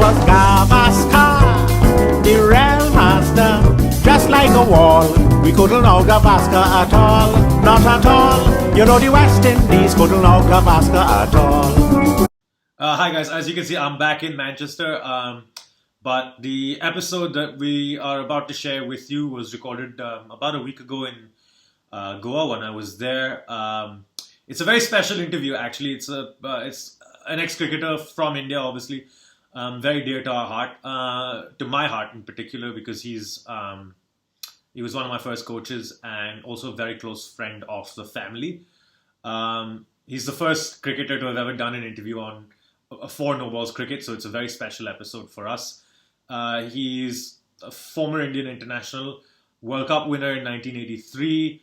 was Gavaskar, the real master. Just like a wall, we couldn't know Gavaskar at all, not at all. You know the West Indies couldn't know Gavaskar at all. Hi guys, as you can see, I'm back in Manchester. But the episode that we are about to share with you was recorded about a week ago in Goa when I was there. It's a very special interview, actually. It's an ex-cricketer from India, obviously, very dear to our heart, to my heart in particular, because he was one of my first coaches and also a very close friend of the family. He's the first cricketer to have ever done an interview on for No Balls Cricket, so it's a very special episode for us. He's a former Indian international, World Cup winner in 1983.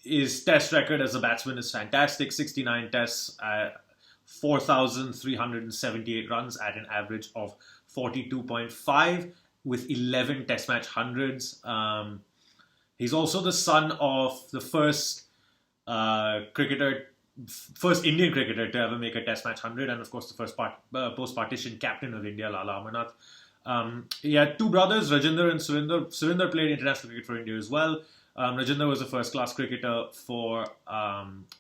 His test record as a batsman is fantastic, 69 tests, 4,378 runs at an average of 42.5 with 11 test match hundreds. He's also the son of the first Indian cricketer to ever make a test match 100, and of course the first post-partition captain of India, Lala Amarnath. He had two brothers, Rajinder and Surinder. Surinder played international cricket for India as well. Rajinder was a first-class cricketer for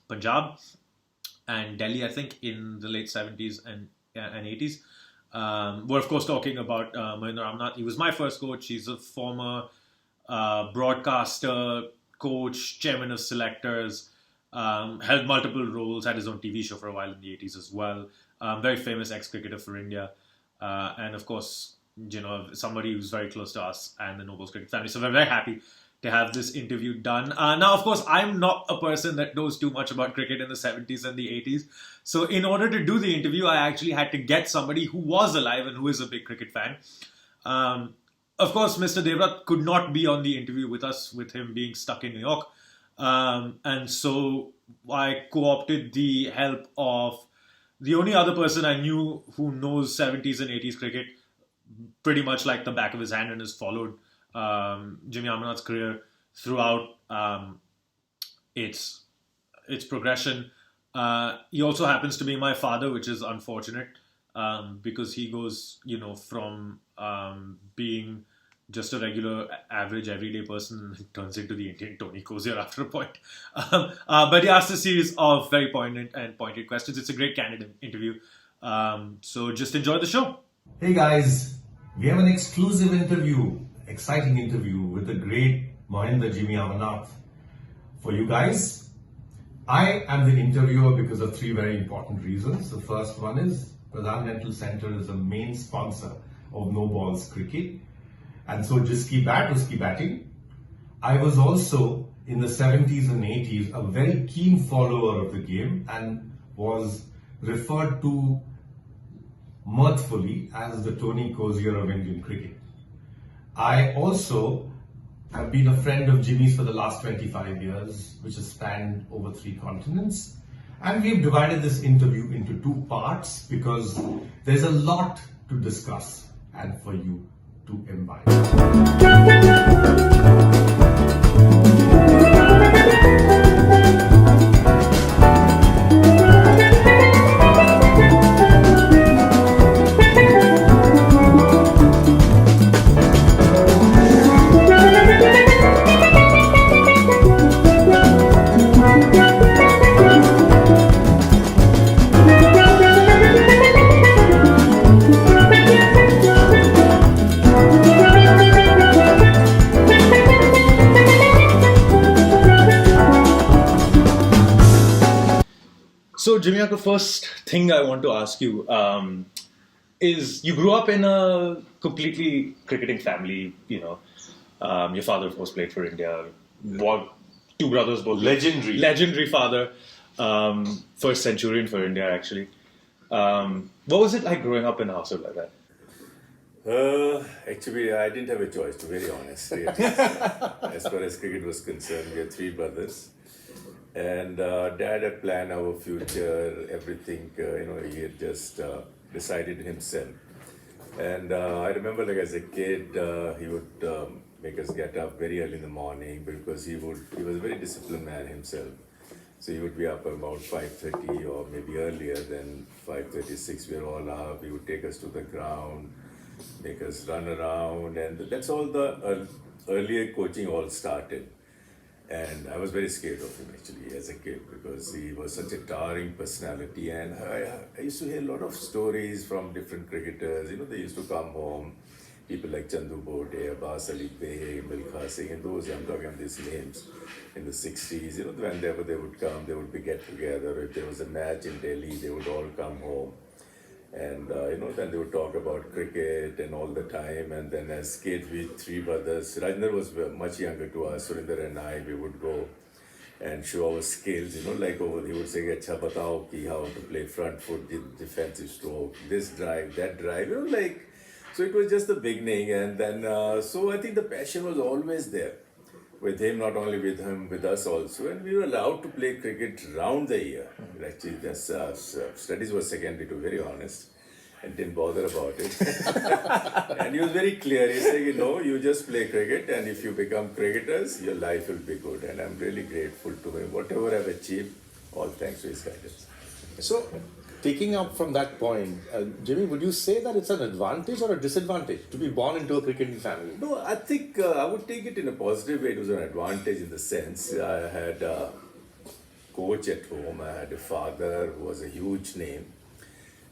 Punjab and Delhi, I think, in the late 70s and 80s. We're, of course, talking about Mahender Amarnath. He was my first coach. He's a former broadcaster, coach, chairman of selectors, held multiple roles, had his own TV show for a while in the 80s as well. Very famous ex-cricketer for India. And, of course, somebody who's very close to us and the No Balls cricket family. So we're very happy to have this interview done. Now, of course, I'm not a person that knows too much about cricket in the 70s and the 80s. So in order to do the interview, I actually had to get somebody who was alive and who is a big cricket fan. Of course, Mr. Devrat could not be on the interview with us, with him being stuck in New York. And so I co-opted the help of the only other person I knew who knows 70s and 80s cricket pretty much like the back of his hand and has followed Jimmy Amarnath's career throughout its progression. He also happens to be my father, which is unfortunate because he goes, from being just a regular, average, everyday person and turns into the Indian Tony Cozier after a point. But he asked a series of very poignant and pointed questions. It's a great candid interview. So just enjoy the show. Hey guys, we have an exclusive interview, exciting interview with the great Mahender Jimmy Amarnath. For you guys, I am the interviewer because of three very important reasons. The first one is Pradhan Mental Center is the main sponsor of No Balls Cricket. And so just keep batting. I was also in the 70s and 80s a very keen follower of the game and was referred to mirthfully as the Tony Cozier of Indian cricket. I also have been a friend of Jimmy's for the last 25 years, which has spanned over 3 continents. And we've divided this interview into 2 parts because there's a lot to discuss and for you to imbibe. So, Jimmy, the first thing I want to ask you is you grew up in a completely cricketing family, Your father, of course, played for India. 2 brothers, both legendary father, first centurion for India, actually. What was it like growing up in a household like that? Actually, I didn't have a choice, to be very honest. As far as cricket was concerned, we had 3 brothers. And Dad had planned our future, everything, he had just decided himself. And I remember, as a kid, he would make us get up very early in the morning because he was a very disciplined man himself. So he would be up about 5:30 or maybe earlier than 5:36. We were all up. He would take us to the ground, make us run around, and that's all the earlier coaching all started. And I was very scared of him actually as a kid because he was such a towering personality. And I used to hear a lot of stories from different cricketers. You know, they used to come home, people like Chandu Bode, Abbas Ali Bey, Milkha Singh, and those, I'm talking of these names in the 60s. You know, whenever they would come, they would be get together. If there was a match in Delhi, they would all come home. And you know, then they would talk about cricket and all the time. And then as kids, we three brothers, Rajendra was much younger to us, Surinder and I, we would go and show our skills, you know, like over, he would say, Acha batao ki how to play front foot, defensive stroke, this drive, that drive, you know, like, so it was just the beginning. And then, so I think the passion was always there with him, not only with him, with us also. And we were allowed to play cricket round the year. Actually, that's, studies were secondary, to be very honest, and didn't bother about it. And he was very clear. He said, you know, you just play cricket, and if you become cricketers, your life will be good. And I'm really grateful to him. Whatever I've achieved, all thanks to his guidance. So, taking up from that point, Jimmy, would you say that it's an advantage or a disadvantage to be born into a cricketing family? No, I think I would take it in a positive way. It was an advantage in the sense I had a coach at home. I had a father who was a huge name.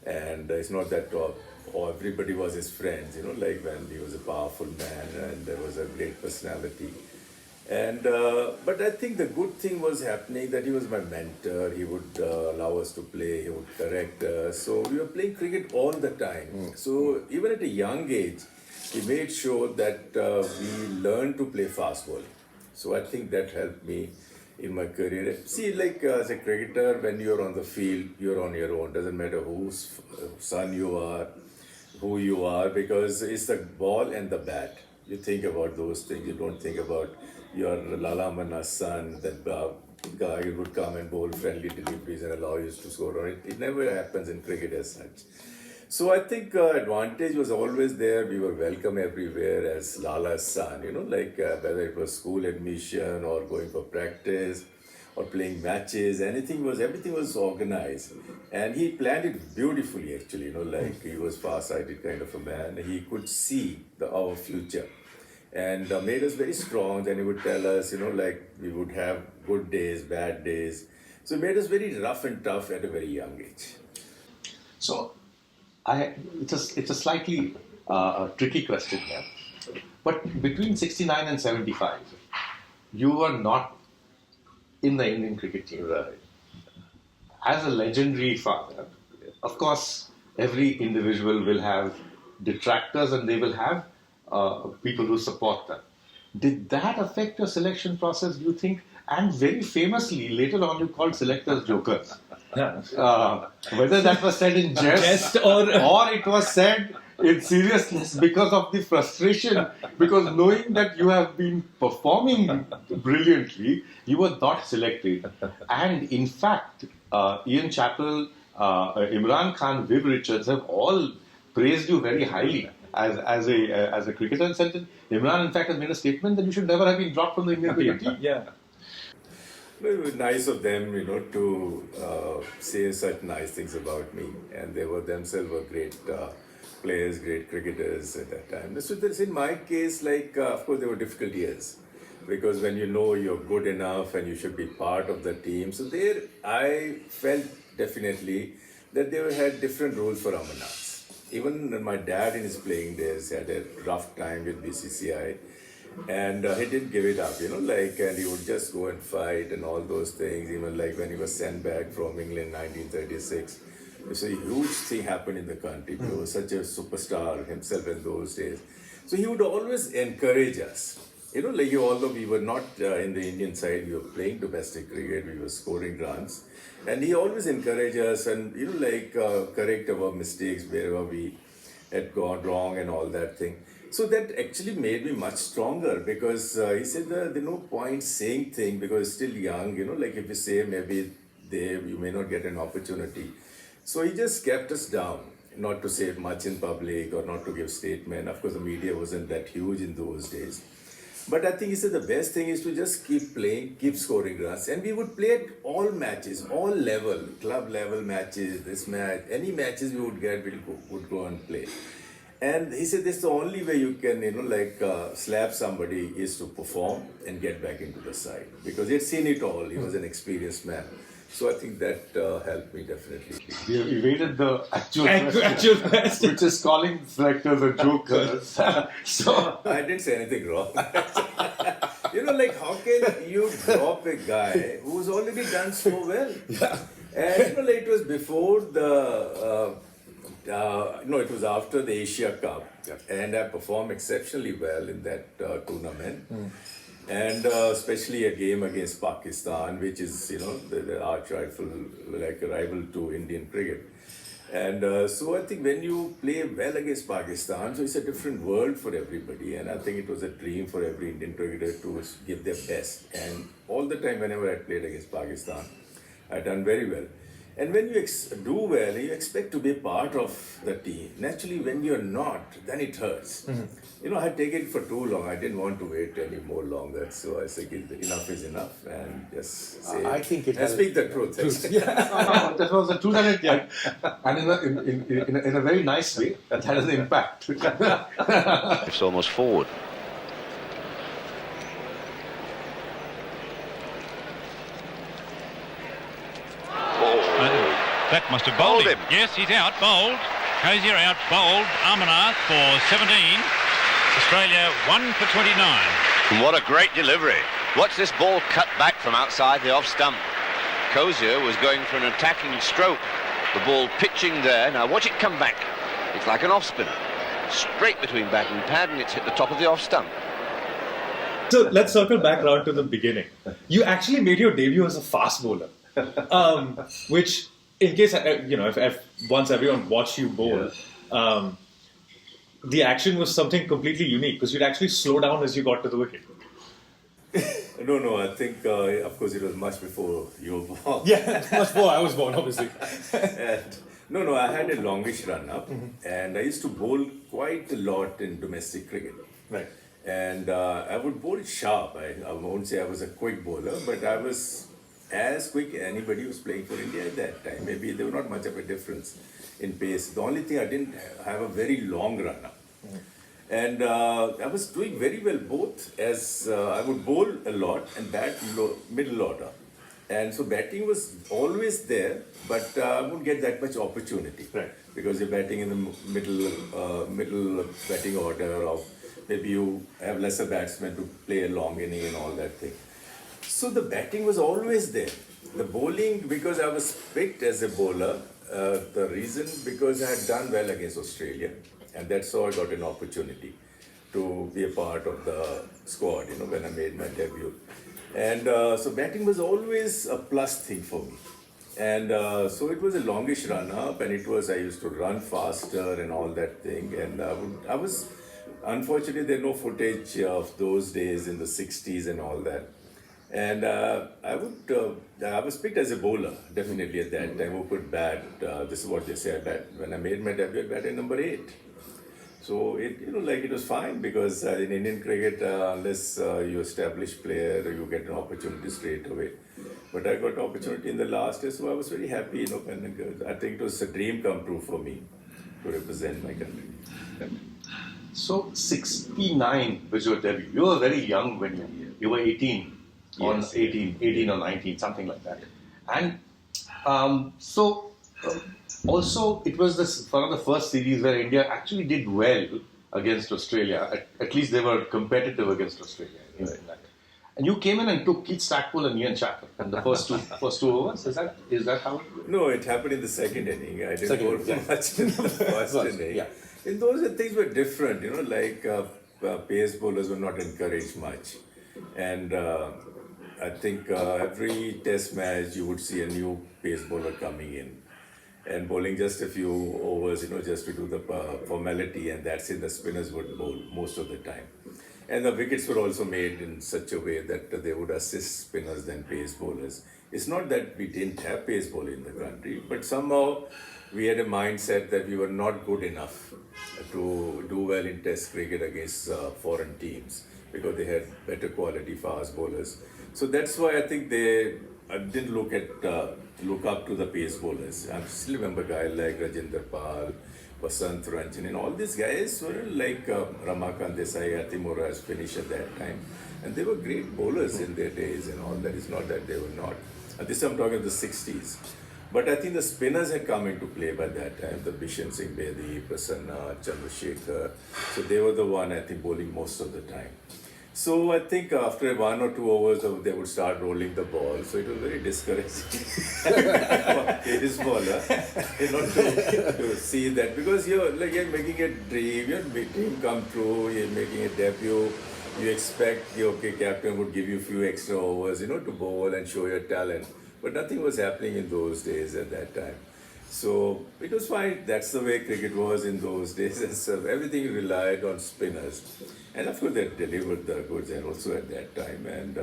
And it's not that everybody was his friends, you know, like when he was a powerful man and there was a great personality. And but I think the good thing was happening that he was my mentor. He would allow us to play. He would correct us. So we were playing cricket all the time. So even at a young age, he made sure that we learned to play fast ball. So I think that helped me in my career. See, like as a cricketer, when you're on the field, you're on your own. Doesn't matter whose son you are, who you are, because it's the ball and the bat. You think about those things. You don't think about your Lala Manna's son, that guy who would come and bowl friendly deliveries and allow you to score on it. It never happens in cricket as such. So I think advantage was always there. We were welcome everywhere as Lala's son, you know, like whether it was school admission or going for practice or playing matches, everything was organized. And he planned it beautifully actually, you know, like he was far-sighted kind of a man. He could see our future and made us very strong. Then he would tell us, you know, like we would have good days, bad days. So he made us very rough and tough at a very young age. So, it's a slightly tricky question here. But between 69 and 75, you were not in the Indian cricket team. Right. As a legendary father, of course, every individual will have detractors and they will have people who support them. Did that affect your selection process, do you think? And very famously, later on, you called selectors jokers. Whether that was said in jest or it was said in seriousness because of the frustration, because knowing that you have been performing brilliantly, you were not selected. And in fact, Ian Chappell, Imran Khan, Viv Richards have all praised you very highly as a cricketer, and said that Imran, in fact, has made a statement that you should never have been dropped from the Indian cricket team. Yeah. It was nice of them, you know, to say such nice things about me, and they were themselves were great players, great cricketers at that time. So that's in my case, like, of course, there were difficult years because when you know you're good enough and you should be part of the team. So there, I felt definitely that they had different rules for Amarnaths. Even my dad in his playing days had a rough time with BCCI. And he didn't give it up, you know, like, and he would just go and fight and all those things. Even like when he was sent back from England in 1936, it was a huge thing happened in the country. He was such a superstar himself in those days. So he would always encourage us, you know, like although we were not in the Indian side, we were playing domestic cricket, we were scoring runs. And he always encouraged us and, you know, like correct our mistakes wherever we had gone wrong and all that thing. So that actually made me much stronger because he said there's no point saying things because still young, you know, like if you say maybe you may not get an opportunity. So he just kept us down, not to say much in public or not to give statement. Of course, the media wasn't that huge in those days. But I think he said the best thing is to just keep playing, keep scoring runs. And we would play at all matches, all level, club level matches, this match, any matches we would get, would go and play. And he said that's the only way you can, slap somebody is to perform and get back into the side. Because he had seen it all. He was an experienced man. So I think that helped me definitely. We have evaded the actual Actual question. which is calling selectors a jokers. So I didn't say anything wrong. How can you drop a guy who's already done so well? And it was before it was after the Asia Cup, and I performed exceptionally well in that tournament. And especially a game against Pakistan, which is, the arch rival, like a rival to Indian cricket. And so I think when you play well against Pakistan, so it's a different world for everybody. And I think it was a dream for every Indian cricketer to give their best. And all the time, whenever I played against Pakistan, I done very well. And when you do well, you expect to be part of the team. Naturally, when you're not, then it hurts. I had taken it for too long. I didn't want to wait any more longer. So I said, enough is enough, and just say I think it and has- speak the truth. that was the truth, and in a very nice way, that had an impact. It's almost forward. That must have bowled Bowled him. him. Yes, he's out, bowled. Cozier out, bowled. Amarnath for 17. Australia 1 for 29. And what a great delivery. Watch this ball cut back from outside the off stump. Cozier was going for an attacking stroke. The ball pitching there. Now watch it come back. It's like an off spinner. Straight between bat and pad, and it's hit the top of the off stump. So let's circle back around to the beginning. You actually made your debut as a fast bowler, which, in case if once everyone watched you bowl, the action was something completely unique because you'd actually slow down as you got to the wicket. No, I think, of course, it was much before you were born. Yeah, much before I was born, obviously. And, no, I had a longish run up, and I used to bowl quite a lot in domestic cricket. Right. And I would bowl sharp. I won't say I was a quick bowler, but I was as quick as anybody who was playing for India at that time. Maybe there was not much of a difference in pace. The only thing I didn't have a very long run up. And I was doing very well both as I would bowl a lot and bat middle order. And so batting was always there, but I wouldn't get that much opportunity. Right. Because you're batting in the middle batting order, or maybe you have lesser batsmen to play a long inning and all that thing. So the batting was always there. The bowling, because I was picked as a bowler, the reason because I had done well against Australia, and that's how I got an opportunity to be a part of the squad, when I made my debut. And so batting was always a plus thing for me. And so it was a longish run up, and I used to run faster and all that thing. And unfortunately, there no footage of those days in the 60s and all that. And I was picked as a bowler, definitely at that time, who could bat. This is what they say, I bat. When I made my debut, I batted number 8. So it was fine because in Indian cricket, unless you establish player, you get an opportunity straight away. But I got an opportunity in the last year, so I was very happy. And I think it was a dream come true for me to represent my country. So 69 was your debut. You were very young when you were 18. Yes. 18 or 19, something like that. And also, it was one of the first series where India actually did well against Australia. At least they were competitive against Australia. In that. And you came in and took Keith Stackpole and Ian Chappell in the first two overs. Is that how it went? No, it happened in the second inning. I didn't bowl much in the first inning. Yeah. In those things were different, pace bowlers were not encouraged much. And I think every test match you would see a new pace bowler coming in and bowling just a few overs, just to do the formality, and that's it. The spinners would bowl most of the time. And the wickets were also made in such a way that they would assist spinners than pace bowlers. It's not that we didn't have pace bowling in the country, but somehow we had a mindset that we were not good enough to do well in test cricket against foreign teams. because they had better quality fast bowlers. So that's why I think they didn't look up to the pace bowlers. I still remember guys like Rajinder Pal, Vasant Ranjan, and all these guys were like Ramakant Desai, Atimura has finished at that time. And they were great bowlers in their days and all that. It's not that they were not. This I'm talking of the 60s. But I think the spinners had come into play by that time. The Bishan Singh Bedi, Prasanna, Chandrasekhar. So they were the one, I think, bowling most of the time. So I think after 1 or 2 overs, they would start rolling the ball. So it was very discouraging for his bowler, to see that, because you're making a dream, your dream come true. You're making a debut. You expect the captain would give you a few extra overs, to bowl and show your talent. But nothing was happening in those days at that time. So it was fine. That's the way cricket was in those days. And so everything relied on spinners. And of course, they delivered the goods and also at that time. And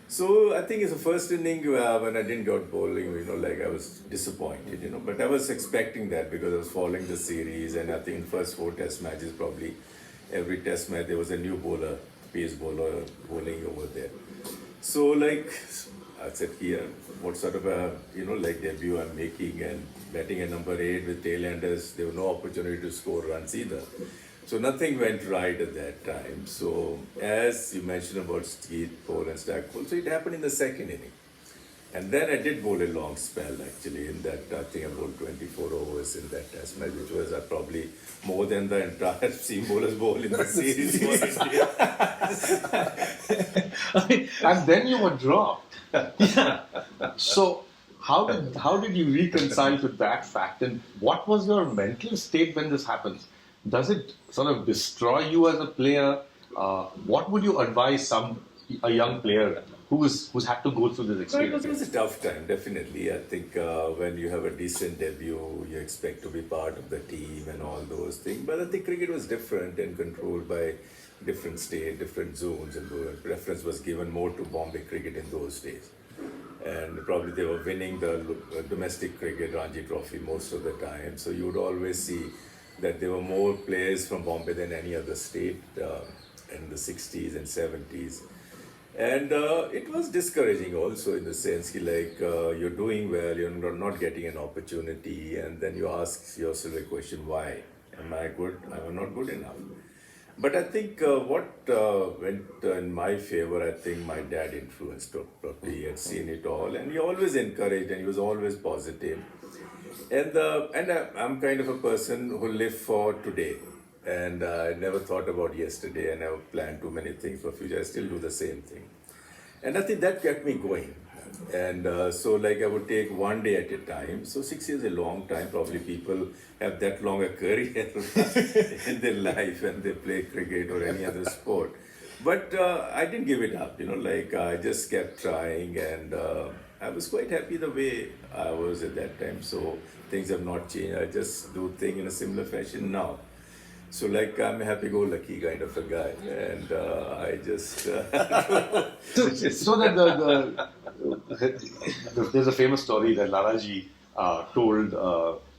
so I think it's the first inning when I didn't get bowling, I was disappointed, But I was expecting that because I was following the series. And I think in the first 4 test matches, probably every test match, there was a new bowler, pace bowler bowling over there. So I said here, what sort of a, debut I'm making, and batting at number 8 with tailenders, there was no opportunity to score runs either. So nothing went right at that time. So as you mentioned about Skeet Paul and Stackpole, so it happened in the second inning. And then I did bowl a long spell actually in that, I think I bowled 24 overs in that test match, which was probably more than the entire seam bowlers bowl in the series for India. And then you were dropped. So how did you reconcile with that fact, and what was your mental state when this happens? Does it sort of destroy you as a player? What would you advise a young player who's had to go through this experience? It was a tough time, definitely. I think when you have a decent debut, you expect to be part of the team and all those things. But I think cricket was different and controlled by different states, different zones, and the preference was given more to Bombay cricket in those days. And probably they were winning the domestic cricket, Ranji Trophy, most of the time. So you would always see that there were more players from Bombay than any other state in the 60s and 70s. And it was discouraging also in the sense you're doing well, you're not getting an opportunity, and then you ask yourself a question, why? Am I good? Am I not good enough? But I think what went in my favor, I think my dad influenced probably. He had seen it all, and he always encouraged, and he was always positive. And I'm kind of a person who live for today. And I never thought about yesterday. I never planned too many things for future. I still do the same thing. And I think that kept me going. And so I would take one day at a time. So 6 years is a long time. Probably people have that long a career in their life and they play cricket or any other sport. But I didn't give it up, I just kept trying, and I was quite happy the way I was at that time. So things have not changed. I just do things in a similar fashion now. So I'm a happy-go-lucky kind of a guy, and I just... So that there's a famous story that Lalaji told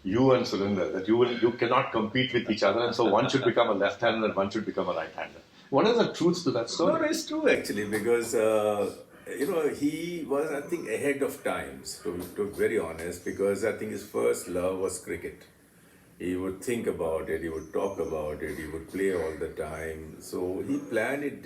you and Surinder that you cannot compete with each other, and so one should become a left-hander and one should become a right-hander. What is the truth to that story? No, it's true actually, because he was, I think, ahead of times, to be very honest, because I think his first love was cricket. He would think about it, he would talk about it, he would play all the time. So he planned it,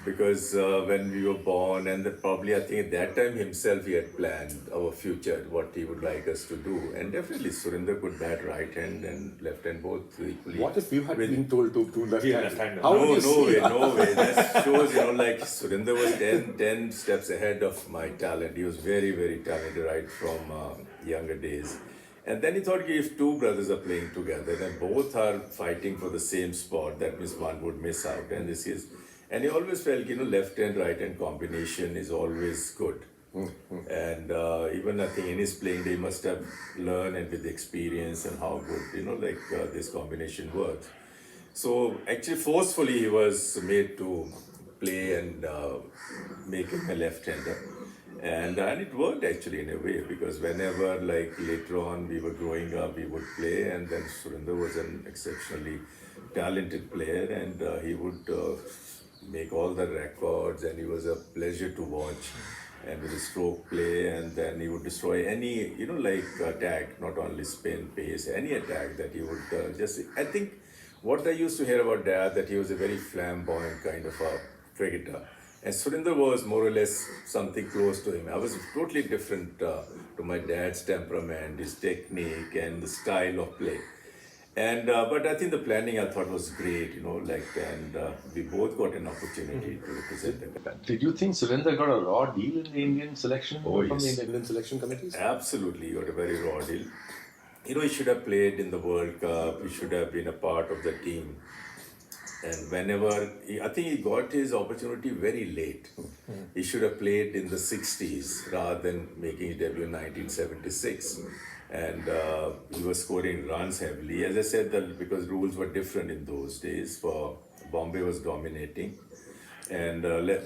because when we were born, and probably I think at that time himself he had planned our future, what he would like us to do. And definitely Surinder could bat right hand and left hand both equally. What if you had been told to left-handed? No way. That shows, Surinder was 10 steps ahead of my talent. He was very, very talented right from younger days. And then he thought, if two brothers are playing together, then both are fighting for the same spot, that means one would miss out. And he always felt, left hand, right hand combination is always good. And even I think in his playing, they must have learned, and with experience and how good, this combination works. So actually forcefully he was made to play and make him a left-hander. And it worked actually in a way, because whenever, like later on we were growing up, we would play, and then Surinder was an exceptionally talented player, and he would make all the records, and he was a pleasure to watch. And with his stroke play, and then he would destroy any, like attack, not only spin, pace, any attack that he would I think what I used to hear about Dad, that he was a very flamboyant kind of a cricketer. And Surinder was more or less something close to him. I was totally different to my dad's temperament, his technique, and the style of play. And but I think the planning I thought was great, and we both got an opportunity to represent the country. Did you think Surinder got a raw deal in the Indian selection Oh, From yes. the Indian selection committees? Absolutely, he got a very raw deal. He should have played in the World Cup. He should have been a part of the team. And whenever, I think he got his opportunity very late. He should have played in the 60s rather than making his debut in 1976. And he was scoring runs heavily. As I said, that because rules were different in those days. For Bombay was dominating. And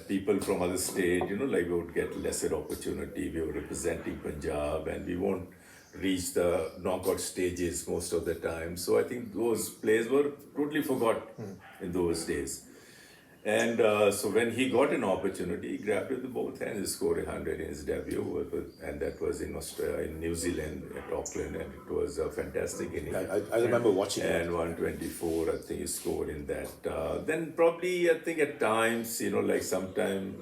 people from other states, we would get lesser opportunity. We were representing Punjab, and we won't reach the knockout stages most of the time. So I think those players were totally forgotten in those days. And so when he got an opportunity, he grabbed it with both hands. He scored 100 in his debut, and that was in Australia, in New Zealand, at Auckland, and it was a fantastic inning. I remember watching it. And 124, I think he scored in that. Then probably, I think at times, like sometimes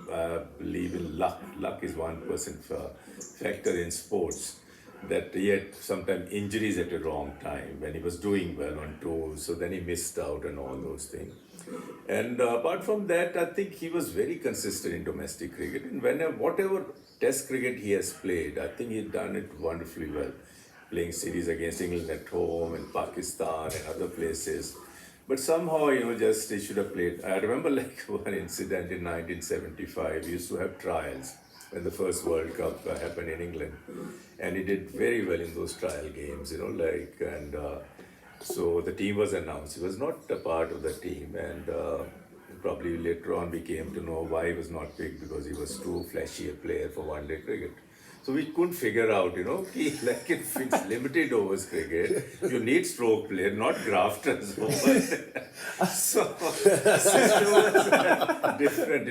believe in luck. Luck is 1% factor in sports. That he had sometimes injuries at the wrong time when he was doing well on tours, so then he missed out on all those things. And apart from that, I think he was very consistent in domestic cricket. And whatever test cricket he has played, I think he's done it wonderfully well. Playing series against England at home and Pakistan and other places. But somehow, just he should have played. I remember like one incident in 1975, we used to have trials when the first World Cup happened in England. And he did very well in those trial games, so the team was announced. He was not a part of the team, and probably later on we came to know why he was not picked, because he was too flashy a player for one-day cricket. So we couldn't figure out, like if it's limited overs cricket, you need stroke player, not grafters overs. So system was different,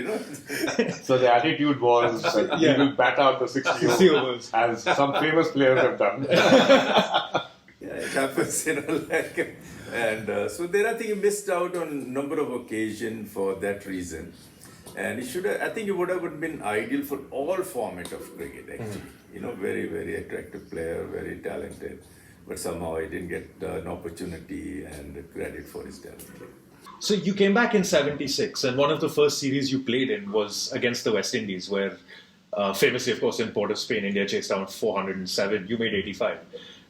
So the attitude was that he will bat out the 60 overs, as some famous players have done. Yeah, it happens, and so there I think he missed out on a number of occasions for that reason. And he should have, I think he would have been ideal for all format of cricket actually. Very, very attractive player, very talented. But somehow he didn't get an opportunity and credit for his talent. So you came back in 76, and one of the first series you played in was against the West Indies, where famously, of course, in Port of Spain, India chased down 407. You made 85.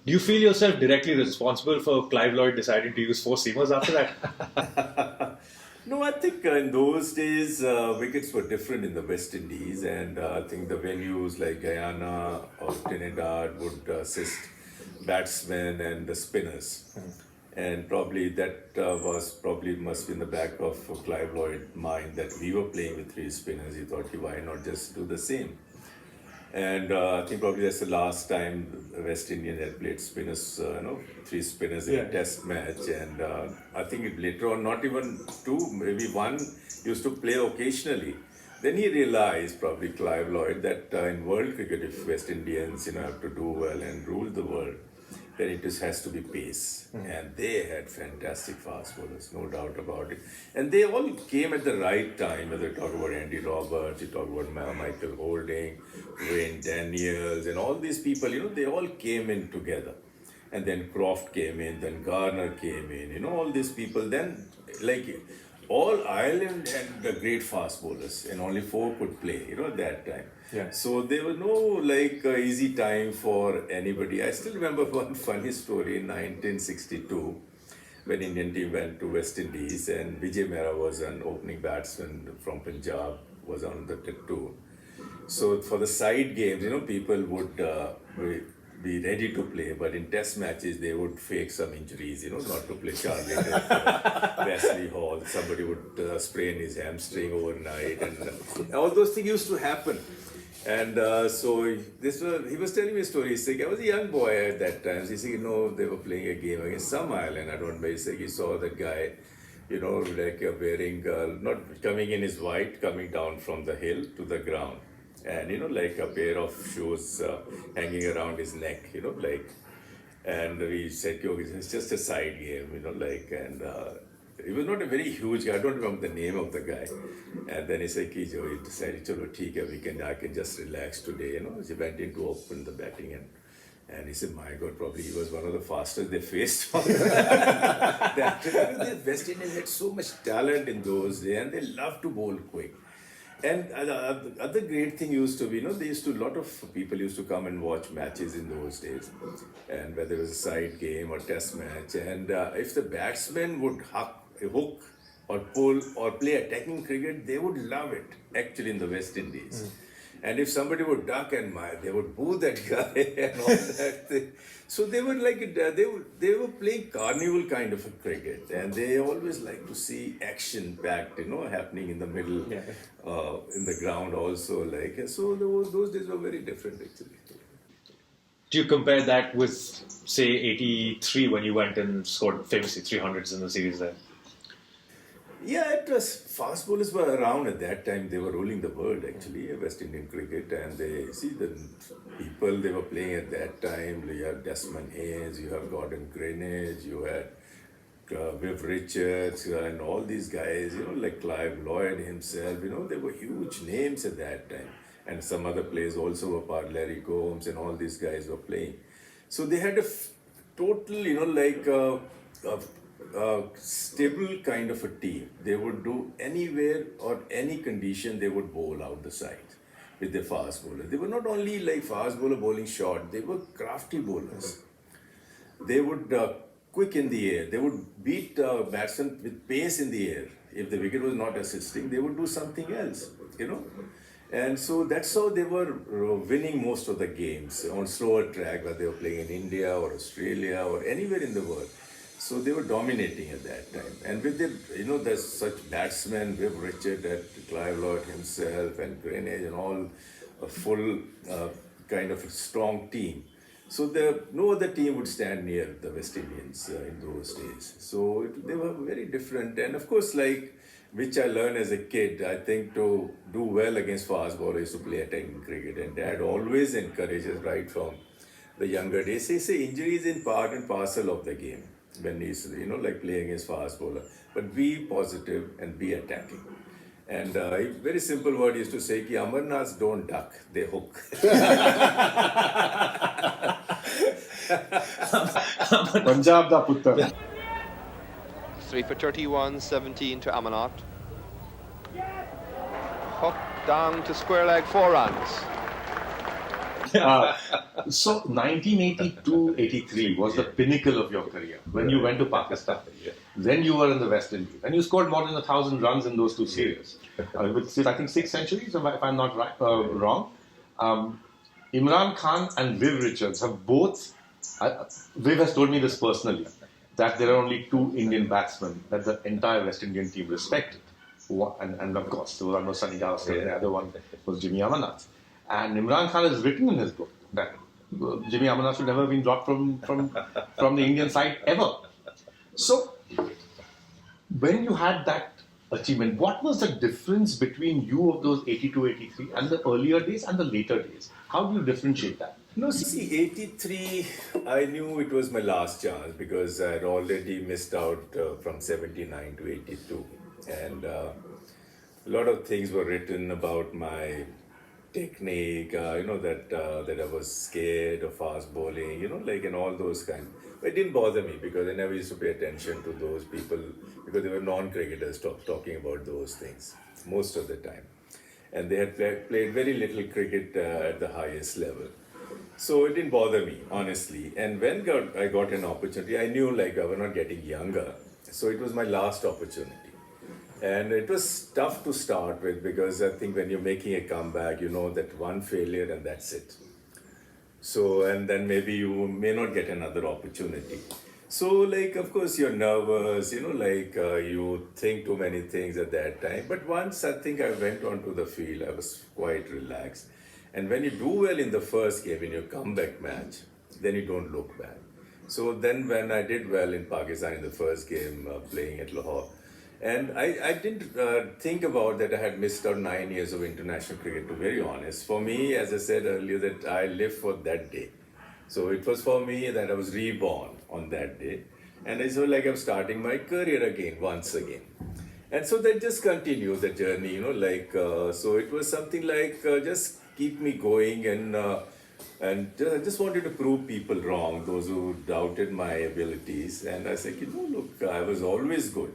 Do you feel yourself directly responsible for Clive Lloyd deciding to use four seamers after that? No, I think in those days wickets were different in the West Indies, and I think the venues like Guyana or Trinidad would assist batsmen and the spinners. And probably that must be in the back of Clive Lloyd's mind that we were playing with three spinners. He thought, why not just do the same? And I think probably that's the last time West Indian had played spinners, three spinners in a test match. And I think later on, not even two, maybe one used to play occasionally. Then he realized, probably Clive Lloyd, that in world cricket, if West Indians have to do well and rule the world, then it just has to be pace. And they had fantastic fast bowlers, no doubt about it. And they all came at the right time, whether you talk about Andy Roberts, you talk about Michael Holding, Wayne Daniels, and all these people, they all came in together. And then Croft came in, then Garner came in, all these people. Then, all Ireland had the great fast bowlers, and only four could play, at that time. Yeah. So there was no easy time for anybody. I still remember one funny story in 1962 when Indian team went to West Indies, and Vijay Mehra was an opening batsman from Punjab, was on the tour. So for the side games, people would be ready to play, but in test matches they would fake some injuries, not to play Charlie Wesley Hall. Somebody would sprain his hamstring overnight, and all those things used to happen. And he was telling me a story. He's like, I was a young boy at that time. He said, they were playing a game against some island. I don't remember. He said he saw the guy, wearing, not coming in his white, coming down from the hill to the ground. And, like a pair of shoes hanging around his neck, and we said, it's just a side game, he was not a very huge guy. I don't remember the name of the guy. And then he said, he decided, I can just relax today, He went in to open the batting and he said, my God, probably he was one of the fastest they faced. The West Indians had so much talent in those days and they loved to bowl quick. And the other great thing used to be, a lot of people used to come and watch matches in those days. And whether it was a side game or test match. And if the batsmen would hook or pull or play attacking cricket, they would love it, actually, in the West Indies. And if somebody would duck and they would boo that guy and all that thing. So they were they were playing carnival kind of a cricket, and they always like to see action packed, happening in the middle, in the ground also. So those days were very different actually. Do you compare that with, say, 83 when you went and scored famously 300s in the series there? Yeah, it was. Fast bowlers were around at that time. They were ruling the world, actually, West Indian cricket. And the people they were playing at that time. You have Desmond Haynes, you have Gordon Greenidge, you had Viv Richards, and all these guys, like Clive Lloyd himself, they were huge names at that time. And some other players also were part, Larry Gomes, and all these guys were playing. So they had a total, stable kind of a team. They would do anywhere or any condition, they would bowl out the side with their fast bowler. They were not only like fast bowler bowling short, they were crafty bowlers. They would quick in the air. They would beat batsmen with pace in the air. If the wicket was not assisting, they would do something else, And so that's how they were winning most of the games on slower track, whether they were playing in India or Australia or anywhere in the world. So they were dominating at that time. And with there's such batsmen, Viv Richard, Clive Lloyd himself, and Greenidge, and all a full kind of a strong team. So no other team would stand near the West Indians in those days. So they were very different. And of course, which I learned as a kid, I think to do well against fast bowlers to play attacking cricket. And Dad always encourages right from the younger days. He say injuries in part and parcel of the game. When he's, playing his fast bowler. But be positive and be attacking. And a very simple word is to say, ki Amarnaths don't duck, they hook. Punjab da Puttar. 3 for 31, 17 to Amarnath. Hook down to square leg, 4 runs. So 1982-83 was the pinnacle of your career when you went to Pakistan. Then you were in the West Indies, and you scored more than 1,000 runs in those two series, with I think 6 centuries, if I'm not wrong. Imran Khan and Viv Richards have both. Viv has told me this personally, that there are only 2 Indian batsmen that the entire West Indian team respected, and of course the one was Sunny Gavaskar, and the other one was Jimmy Amarnath. And Imran Khan has written in his book that Jimmy Amarnath should never have been dropped from the Indian side ever. So, when you had that achievement, what was the difference between you of those 82-83 and the earlier days and the later days? How do you differentiate that? No, see, 83, I knew it was my last chance because I had already missed out from 79 to 82. And a lot of things were written about my technique, that I was scared of fast bowling, and all those kinds. But it didn't bother me because I never used to pay attention to those people because they were non-cricketers talking about those things most of the time. And they had played very little cricket at the highest level. So it didn't bother me, honestly. And when I got an opportunity, I knew I was not getting younger. So it was my last opportunity. And it was tough to start with because I think when you're making a comeback, that one failure and that's it. So, and then maybe you may not get another opportunity. So, of course, you're nervous, you think too many things at that time. But once I think I went onto the field, I was quite relaxed. And when you do well in the first game, in your comeback match, then you don't look bad. So then when I did well in Pakistan in the first game, playing at Lahore, and I didn't think about that I had missed out 9 years of international cricket, to be very honest. For me, as I said earlier, that I live for that day. So it was for me that I was reborn on that day. And it's like I'm starting my career again, once again. And so that just continued the journey, so it was something like just keep me going and I just wanted to prove people wrong, those who doubted my abilities. And I said, look, I was always good.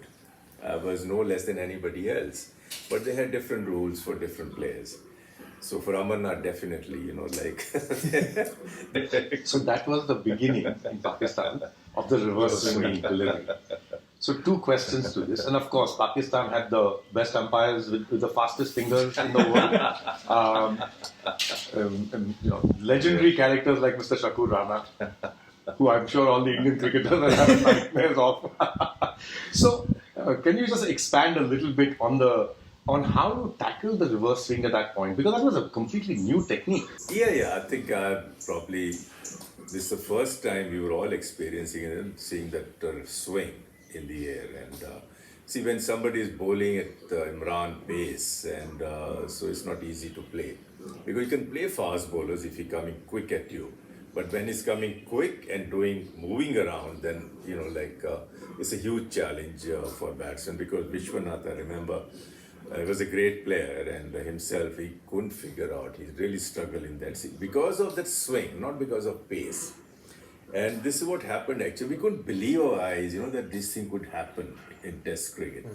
I was no less than anybody else. But they had different rules for different players. So for Amarnath, definitely, So that was the beginning in Pakistan of the reverse swing delivery. So 2 questions to this. And of course, Pakistan had the best umpires with the fastest fingers in the world. Legendary characters like Mr. Shakur Rana, who I'm sure all the Indian cricketers will have nightmares of. So can you just expand a little bit on how to tackle the reverse swing at that point? Because that was a completely new technique. Yeah, I think probably this is the first time we were all experiencing it and seeing that swing in the air. And see, when somebody is bowling at Imran pace, and so it's not easy to play. Because you can play fast bowlers if he's coming quick at you. But when he's coming quick and moving around, then, it's a huge challenge for batsmen. Because Vishwanath, I remember, he was a great player, and himself, he couldn't figure out. He really struggled in that scene because of that swing, not because of pace. And this is what happened actually. We couldn't believe our eyes, that this thing could happen in Test cricket.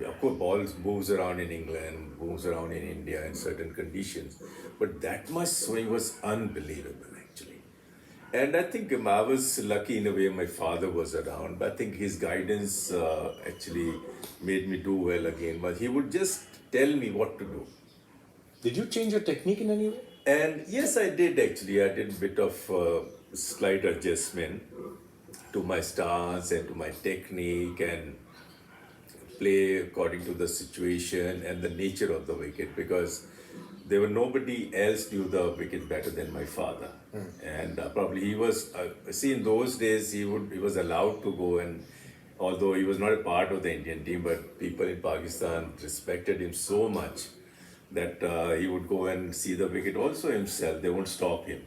Of course, balls moves around in England, moves around in India in certain conditions. But that much swing was unbelievable actually. And I think I was lucky in a way my father was around. But I think his guidance actually made me do well again. But he would just tell me what to do. Did you change your technique in any way? And yes, I did actually. I did a bit of slight adjustment to my stance and to my technique and play according to the situation and the nature of the wicket, because there were nobody else knew the wicket better than my father. And probably he was, in those days he was allowed to go, and although he was not a part of the Indian team, but people in Pakistan respected him so much that he would go and see the wicket also himself. They won't stop him.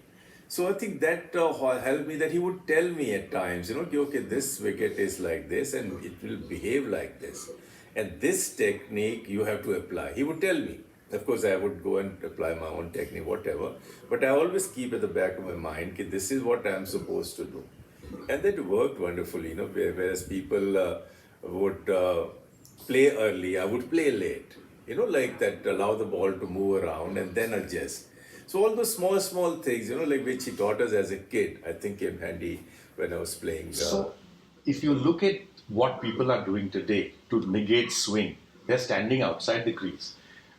So I think that helped me, that he would tell me at times, okay, this wicket is like this and it will behave like this. And this technique you have to apply. He would tell me. Of course, I would go and apply my own technique, whatever. But I always keep at the back of my mind that this is what I'm supposed to do. And that worked wonderfully, whereas people would play early, I would play late. Like that, allow the ball to move around and then adjust. So all those small things, like which he taught us as a kid, I think came handy when I was playing. So if you look at what people are doing today to negate swing, they're standing outside the crease.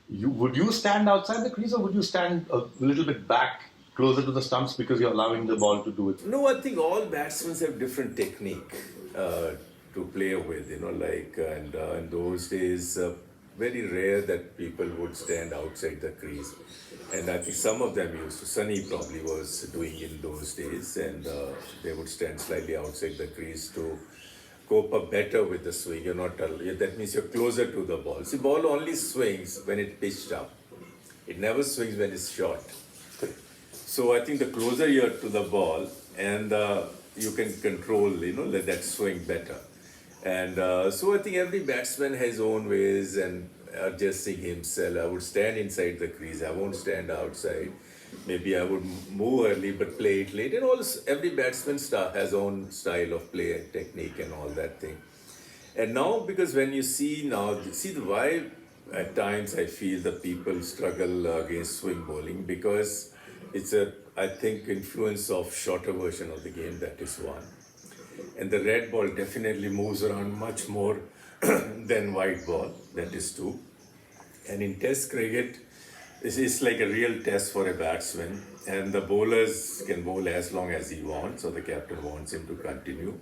Would you stand outside the crease, or would you stand a little bit back, closer to the stumps, because you're allowing the ball to do it? No, I think all batsmen have different technique to play with, and in those days, very rare that people would stand outside the crease. And I think some of them used to. Sunny probably was doing in those days, and they would stand slightly outside the crease to cope up better with the swing. That means you're closer to the ball. See, ball only swings when it's pitched up. It never swings when it's short. So I think the closer you're to the ball, and you can control, that swing better. And so I think every batsman has his own ways and adjusting himself. I would stand inside the crease. I won't stand outside. Maybe I would move early but play it late. And also, every batsman has own style of play and technique and all that thing. And now, because when you see why at times I feel the people struggle against swing bowling, because it's I think, influence of shorter version of the game, that is one. And the red ball definitely moves around much more than white ball, that is two. And in Test cricket, this is like a real test for a batsman, and the bowlers can bowl as long as he wants, so the captain wants him to continue.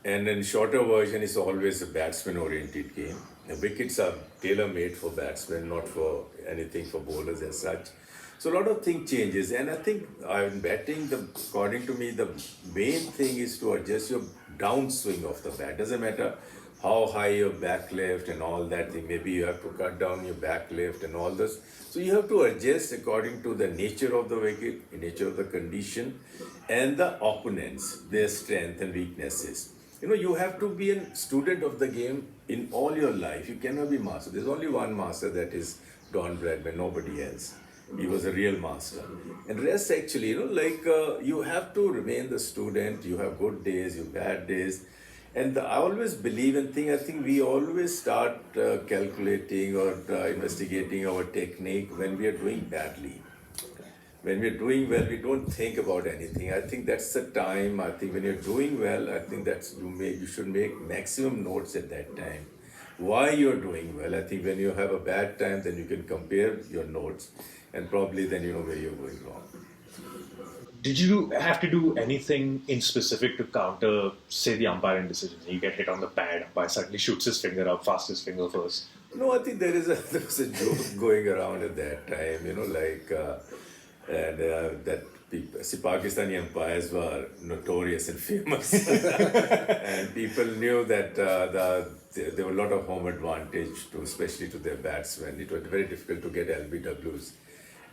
And in shorter version, it's always a batsman-oriented game. The wickets are tailor-made for batsmen, not for anything for bowlers as such. So a lot of things changes, and I think in batting, according to me, the main thing is to adjust your downswing of the bat. Doesn't matter how high your back lift and all that thing. Maybe you have to cut down your back lift and all this. So you have to adjust according to the nature of the wicket, the nature of the condition, and the opponents, their strength and weaknesses. You have to be a student of the game in all your life. You cannot be master. There's only one master, that is Don Bradman, nobody else. He was a real master. And rest actually, you have to remain the student. You have good days, you have bad days. And I always believe and think, I think we always start calculating or investigating our technique when we are doing badly. When we're doing well, we don't think about anything. I think that's the time. I think when you're doing well, I think you should make maximum notes at that time. Why you're doing well. I think when you have a bad time, then you can compare your notes, and probably then you know where you're going wrong. Did you have to do anything in specific to counter, say, the umpiring decisions? You get hit on the pad, umpire suddenly shoots his finger up, fastest finger first. No, I think there was a joke going around at that time, that people, Pakistani umpires were notorious and famous, and people knew that there were a lot of home advantage especially to their batsmen. It was very difficult to get LBWs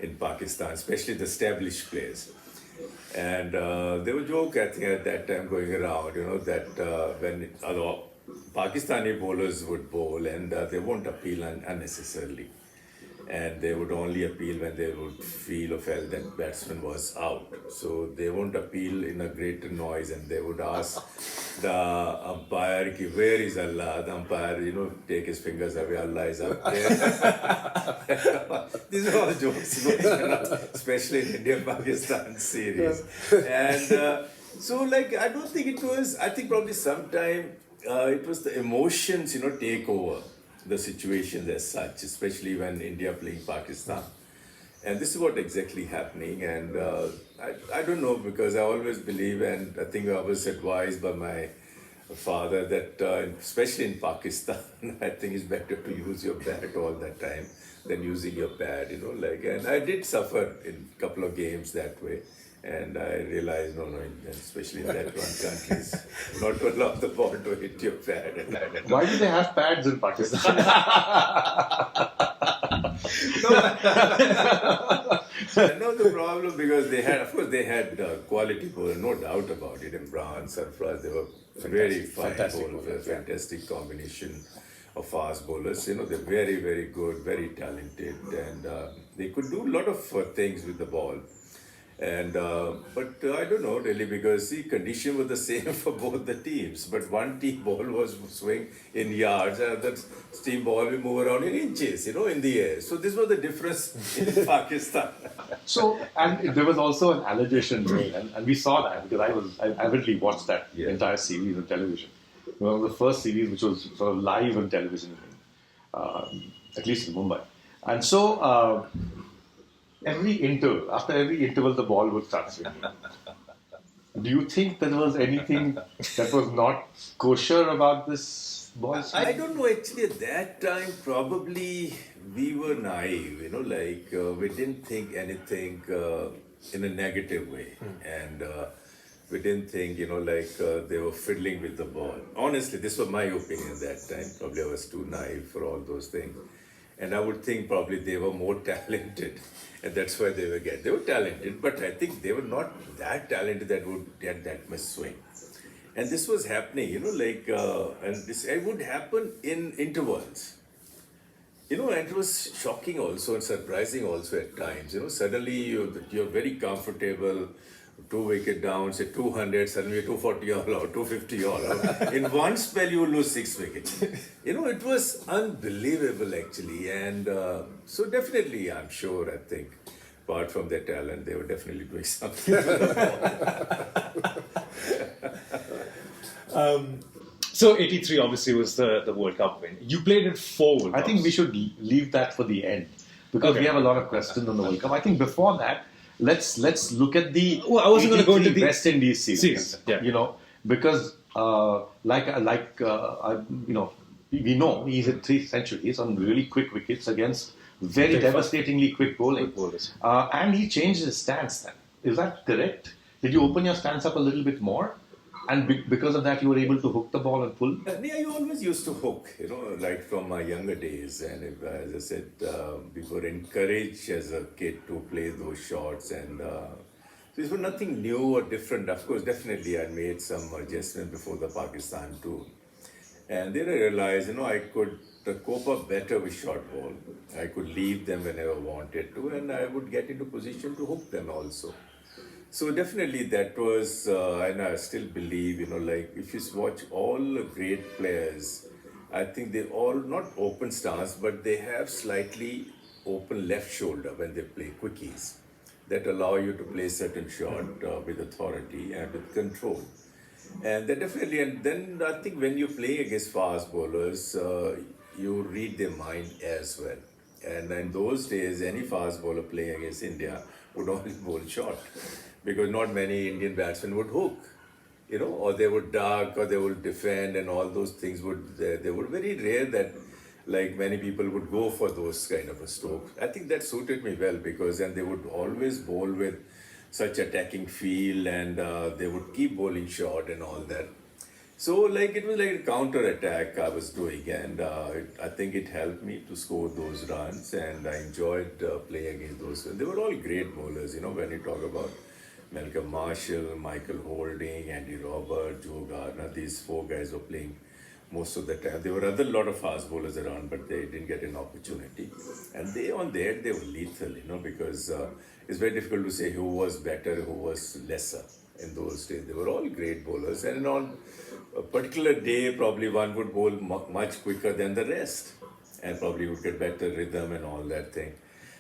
in Pakistan, especially the established players. And there was a joke, I think, at that time going around, that when Pakistani bowlers would bowl and they won't appeal unnecessarily. And they would only appeal when they would feel or felt that batsman was out. So they won't appeal in a greater noise, and they would ask the umpire, where is Allah? The umpire, take his fingers away, Allah is up there. These are all jokes, especially in India-Pakistan series. And I don't think it was, I think probably sometime it was the emotions, take over the situations as such, especially when India playing Pakistan. And this is what exactly happening. And I don't know, because I always believe, and I think I was advised by my father that, especially in Pakistan, I think it's better to use your bat all the time than using your pad, and I did suffer in a couple of games that way. And I realized, especially in that one country, it's not to allow the ball to hit your pad. Why do they have pads in Pakistan? No, the problem, because they had quality bowlers, no doubt about it. Imran, Sarfraz, they were very fine bowlers, fantastic combination of fast bowlers. They're very, very good, very talented, and they could do a lot of things with the ball. And but I don't know really, because the condition was the same for both the teams. But one team ball was swing in yards, and the team ball will move around in inches, in the air. So this was the difference in Pakistan. So, and there was also an allegation made, and we saw that because I avidly watched that entire series on television. One of the first series which was sort of live on television, at least in Mumbai. And so, after every interval, the ball would start swinging. Do you think there was anything that was not kosher about this ball swing? I don't know, actually at that time probably we were naive, we didn't think anything in a negative way. And we didn't think, they were fiddling with the ball. Honestly, this was my opinion at that time. Probably I was too naive for all those things. And I would think probably they were more talented, and that's why they were talented, but I think they were not that talented that would get that much swing. And this was happening, and it would happen in intervals. And it was shocking also and surprising also at times. Suddenly you're very comfortable, 2 wicket down, say 200, suddenly 240 all out, 250 all out. In one spell, you lose 6 wickets. It was unbelievable actually. And so definitely, I'm sure, I think, apart from their talent, they were definitely doing something. So 83 obviously was the World Cup win. You played in 4 World Cups. I think we should leave that for the end, because we have a lot of questions on the World Cup. I think before that, let's look at the I wasn't going to go into the West Indies series. Yeah. Because we know he's hit 3 centuries on really quick wickets against very Very fast. devastatingly quick bowling. Quick bowlers. And he changed his stance then. Is that correct? Did you open your stance up a little bit more? And because of that, you were able to hook the ball and pull? Yeah, you always used to hook, like from my younger days. And as I said, we were encouraged as a kid to play those shots. And so it was nothing new or different. Of course, definitely I made some adjustment before the Pakistan tour. And then I realized, I could cope up better with short ball. I could leave them whenever I wanted to, and I would get into position to hook them also. So definitely that was, and I still believe, like if you watch all the great players, I think they all not open stance, but they have slightly open left shoulder when they play quickies that allow you to play certain shot with authority and with control. And then I think when you play against fast bowlers, you read their mind as well. And in those days, any fast bowler playing against India would always bowl short because not many Indian batsmen would hook, or they would duck or they would defend, and all those things they were very rare that like many people would go for those kind of a stroke. I think that suited me well because then they would always bowl with such attacking feel, and they would keep bowling short and all that. So it was like a counter attack I was doing, and I think it helped me to score those runs, and I enjoyed playing against those. They were all great bowlers, when you talk about Malcolm Marshall, Michael Holding, Andy Robert, Joe Gardner. These four guys were playing most of the time. There were other lot of fast bowlers around, but they didn't get an opportunity. And they were lethal, because it's very difficult to say who was better, who was lesser in those days. They were all great bowlers, and on a particular day, probably one would bowl much quicker than the rest, and probably would get better rhythm and all that thing.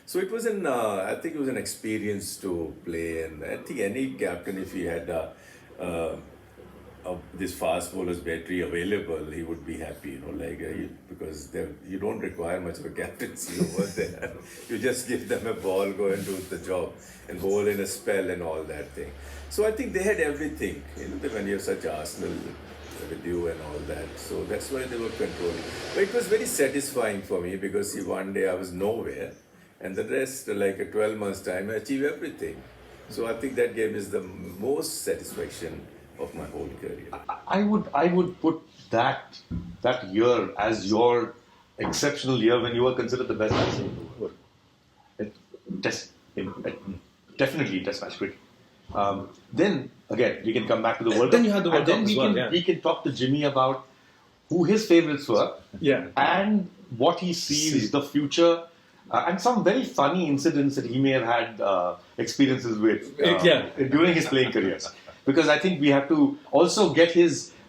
So it was I think it was an experience to play, and I think any captain, if he had this fast bowler's battery available, he would be happy, because you don't require much of a captaincy over there. You just give them a ball, go and do the job, and bowl in a spell and all that thing. So I think they had everything, when you have such Arsenal with you and all that. So that's why they were controlling. But it was very satisfying for me because one day I was nowhere, and the rest, like a 12 months time, I achieved everything. So I think that game is the most satisfaction of my whole career. I would put that year as your exceptional year when you were considered the best batsman in the world. Definitely Test match cricket. Then again, we can come back to the World Cup. Then you had the World Cup as well. We can talk to Jimmy about who his favourites were, and what he sees the future. And some very funny incidents that he may have had experiences with during his playing careers. Because I think we have to also get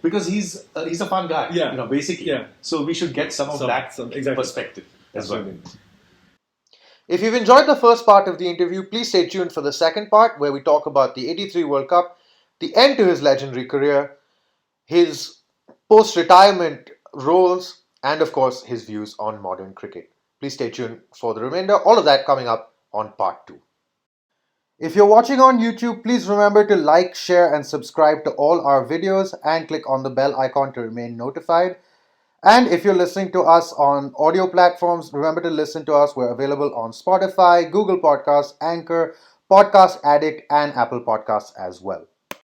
because he's a fun guy, basically. Yeah. So we should get some of that perspective as well. If you've enjoyed the first part of the interview, please stay tuned for the second part where we talk about the 83 World Cup, the end to his legendary career, his post-retirement roles, and of course his views on modern cricket. Please stay tuned for the remainder. All of that coming up on part 2. If you're watching on YouTube, please remember to like, share and subscribe to all our videos and click on the bell icon to remain notified. And if you're listening to us on audio platforms, remember to listen to us. We're available on Spotify, Google Podcasts, Anchor, Podcast Addict and Apple Podcasts as well.